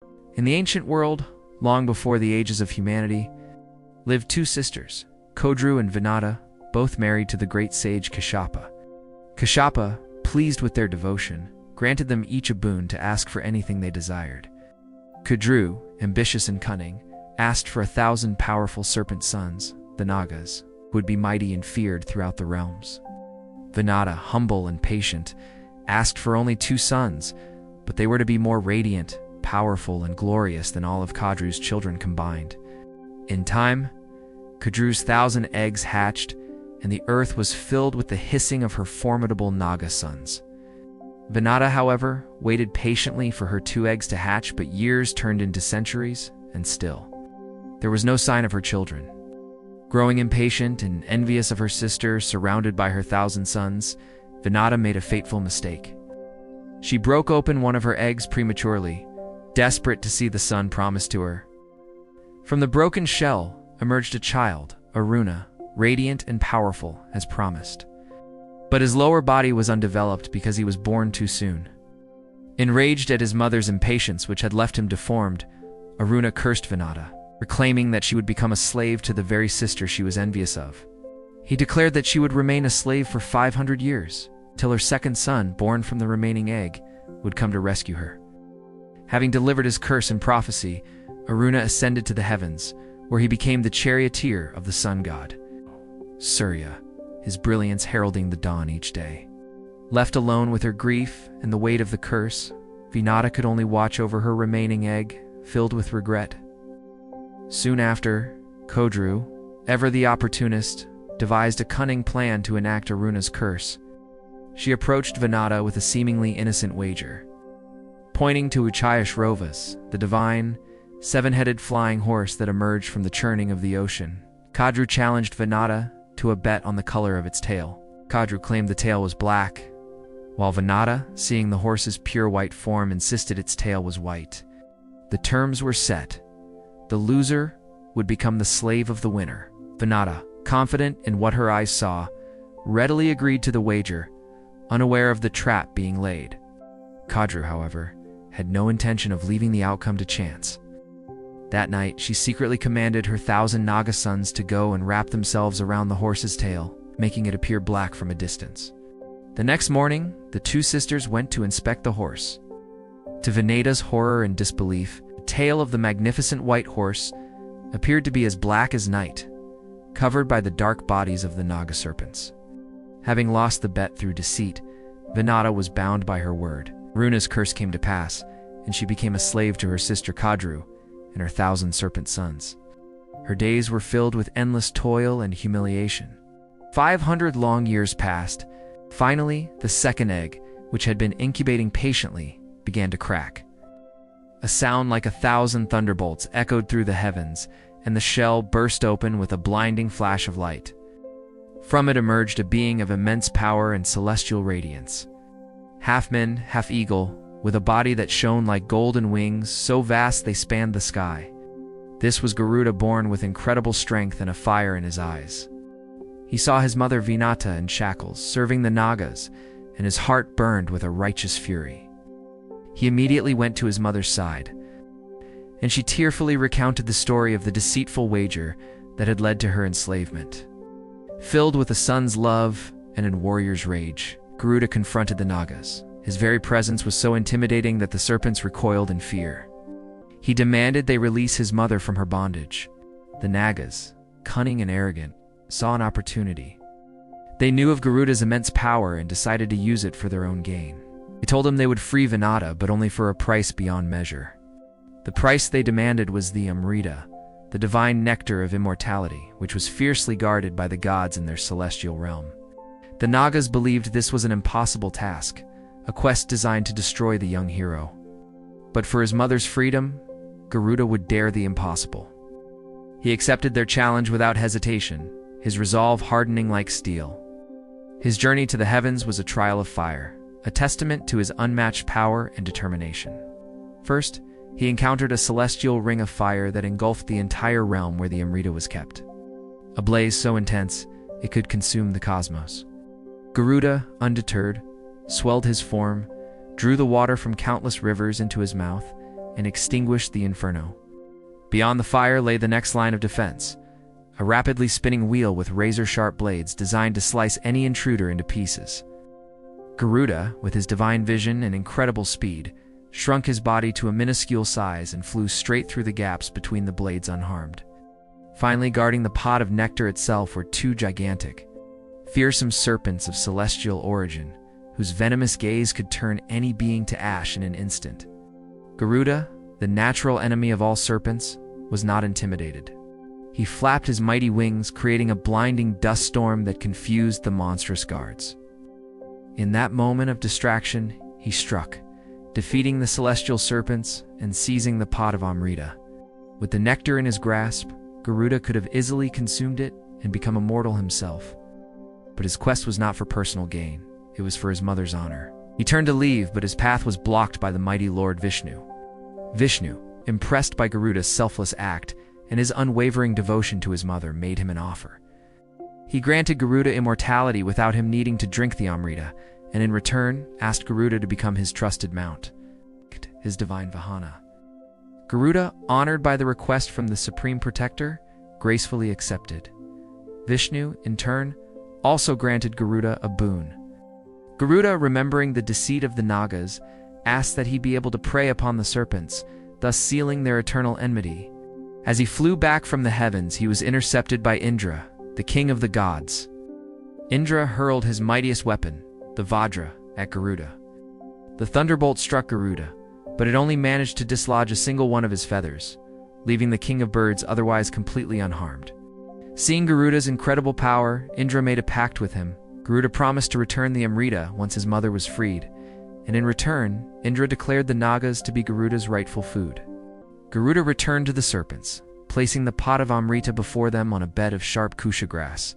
In the ancient world, long before the ages of humanity, lived two sisters, Kodru and Vinata, both married to the great sage Kashapa. Kashapa, pleased with their devotion, granted them each a boon to ask for anything they desired. Kodru, ambitious and cunning, asked for 1,000 powerful serpent sons, the Nagas, who would be mighty and feared throughout the realms. Vinata, humble and patient, asked for only 2 sons, but they were to be more radiant, powerful, and glorious than all of Kodru's children combined. In time, Kodru's 1,000 eggs hatched, and the earth was filled with the hissing of her formidable Naga sons. Vinata, however, waited patiently for her 2 eggs to hatch, but years turned into centuries, and still, there was no sign of her children. Growing impatient and envious of her sister, surrounded by her 1,000 sons, Vinata made a fateful mistake. She broke open one of her eggs prematurely, desperate to see the son promised to her. From the broken shell emerged a child, Aruna, radiant and powerful, as promised. But his lower body was undeveloped because he was born too soon. Enraged at his mother's impatience, which had left him deformed, Aruna cursed Vinata, proclaiming that she would become a slave to the very sister she was envious of. He declared that she would remain a slave for 500 years, till her second son, born from the remaining egg, would come to rescue her. Having delivered his curse and prophecy, Aruna ascended to the heavens, where he became the charioteer of the sun god, Surya, his brilliance heralding the dawn each day. Left alone with her grief and the weight of the curse, Vinata could only watch over her remaining egg, filled with regret. Soon after, Kodru, ever the opportunist, devised a cunning plan to enact Aruna's curse. She approached Vinata with a seemingly innocent wager. Pointing to Uchayashrovas, the divine, 7-headed flying horse that emerged from the churning of the ocean, Kodru challenged Vinata to a bet on the color of its tail. Kodru claimed the tail was black, while Vinata, seeing the horse's pure white form, insisted its tail was white. The terms were set. The loser would become the slave of the winner. Vinata, confident in what her eyes saw, readily agreed to the wager, unaware of the trap being laid. Kodru, however, had no intention of leaving the outcome to chance. That night, she secretly commanded her 1,000 Naga sons to go and wrap themselves around the horse's tail, making it appear black from a distance. The next morning, the 2 sisters went to inspect the horse. To Vinata's horror and disbelief, the tail of the magnificent white horse appeared to be as black as night, covered by the dark bodies of the Naga serpents. Having lost the bet through deceit, Vinata was bound by her word. Aruna's curse came to pass, and she became a slave to her sister Kodru and her 1,000 serpent sons. Her days were filled with endless toil and humiliation. 500 long years passed. Finally, the second egg, which had been incubating patiently, began to crack. A sound like 1,000 thunderbolts echoed through the heavens, and the shell burst open with a blinding flash of light. From it emerged a being of immense power and celestial radiance. Half man, half eagle, with a body that shone like golden wings, so vast they spanned the sky. This was Garuda, born with incredible strength and a fire in his eyes. He saw his mother Vinata in shackles, serving the Nagas, and his heart burned with a righteous fury. He immediately went to his mother's side, and she tearfully recounted the story of the deceitful wager that had led to her enslavement. Filled with a son's love and a warrior's rage, Garuda confronted the Nagas. His very presence was so intimidating that the serpents recoiled in fear. He demanded they release his mother from her bondage. The Nagas, cunning and arrogant, saw an opportunity. They knew of Garuda's immense power and decided to use it for their own gain. They told him they would free Vinata, but only for a price beyond measure. The price they demanded was the Amrita, the divine nectar of immortality, which was fiercely guarded by the gods in their celestial realm. The Nagas believed this was an impossible task, a quest designed to destroy the young hero. But for his mother's freedom, Garuda would dare the impossible. He accepted their challenge without hesitation, his resolve hardening like steel. His journey to the heavens was a trial of fire, a testament to his unmatched power and determination. First, he encountered a celestial ring of fire that engulfed the entire realm where the Amrita was kept. A blaze so intense, it could consume the cosmos. Garuda, undeterred, swelled his form, drew the water from countless rivers into his mouth, and extinguished the inferno. Beyond the fire lay the next line of defense, a rapidly spinning wheel with razor-sharp blades designed to slice any intruder into pieces. Garuda, with his divine vision and incredible speed, shrunk his body to a minuscule size and flew straight through the gaps between the blades unharmed. Finally, guarding the pot of nectar itself were two gigantic, fearsome serpents of celestial origin, whose venomous gaze could turn any being to ash in an instant. Garuda, the natural enemy of all serpents, was not intimidated. He flapped his mighty wings, creating a blinding dust storm that confused the monstrous guards. In that moment of distraction, he struck, defeating the celestial serpents and seizing the pot of Amrita. With the nectar in his grasp, Garuda could have easily consumed it and become immortal himself. But his quest was not for personal gain. It was for his mother's honor. He turned to leave, but his path was blocked by the mighty Lord Vishnu. Vishnu, impressed by Garuda's selfless act and his unwavering devotion to his mother, made him an offer. He granted Garuda immortality without him needing to drink the Amrita, and in return asked Garuda to become his trusted mount, his divine Vahana. Garuda, honored by the request from the Supreme Protector, gracefully accepted. Vishnu, in turn, also granted Garuda a boon. Garuda, remembering the deceit of the Nagas, asked that he be able to prey upon the serpents, thus sealing their eternal enmity. As he flew back from the heavens, he was intercepted by Indra, the king of the gods. Indra hurled his mightiest weapon, the Vajra, at Garuda. The thunderbolt struck Garuda, but it only managed to dislodge a single one of his feathers, leaving the king of birds otherwise completely unharmed. Seeing Garuda's incredible power, Indra made a pact with him. Garuda promised to return the Amrita once his mother was freed, and in return, Indra declared the Nagas to be Garuda's rightful food. Garuda returned to the serpents, placing the pot of Amrita before them on a bed of sharp kusha grass.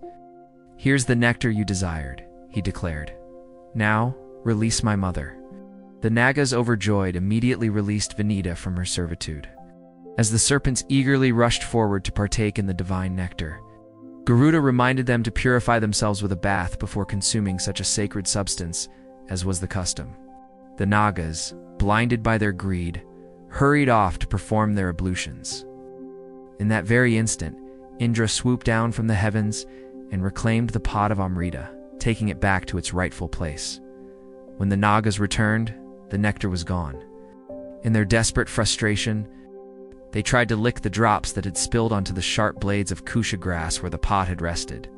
"Here's the nectar you desired," he declared. "Now, release my mother." The Nagas, overjoyed, immediately released Vinita from her servitude. As the serpents eagerly rushed forward to partake in the divine nectar, Garuda reminded them to purify themselves with a bath before consuming such a sacred substance, as was the custom. The Nagas, blinded by their greed, hurried off to perform their ablutions. In that very instant, Indra swooped down from the heavens and reclaimed the pot of Amrita, taking it back to its rightful place. When the Nagas returned, the nectar was gone. In their desperate frustration, they tried to lick the drops that had spilled onto the sharp blades of kusha grass where the pot had rested.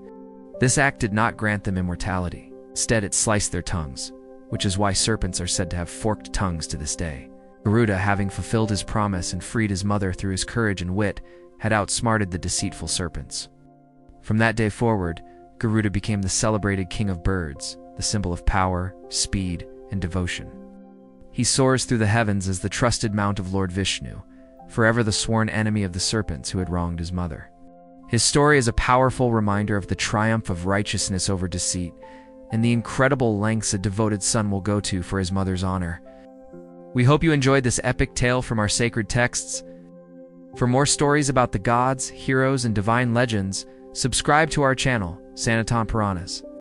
This act did not grant them immortality. Instead, it sliced their tongues, which is why serpents are said to have forked tongues to this day. Garuda, having fulfilled his promise and freed his mother through his courage and wit, had outsmarted the deceitful serpents. From that day forward, Garuda became the celebrated king of birds, the symbol of power, speed, and devotion. He soars through the heavens as the trusted mount of Lord Vishnu, forever the sworn enemy of the serpents who had wronged his mother. His story is a powerful reminder of the triumph of righteousness over deceit, and the incredible lengths a devoted son will go to for his mother's honor. We hope you enjoyed this epic tale from our sacred texts. For more stories about the gods, heroes, and divine legends, subscribe to our channel, Sanatan Puranas.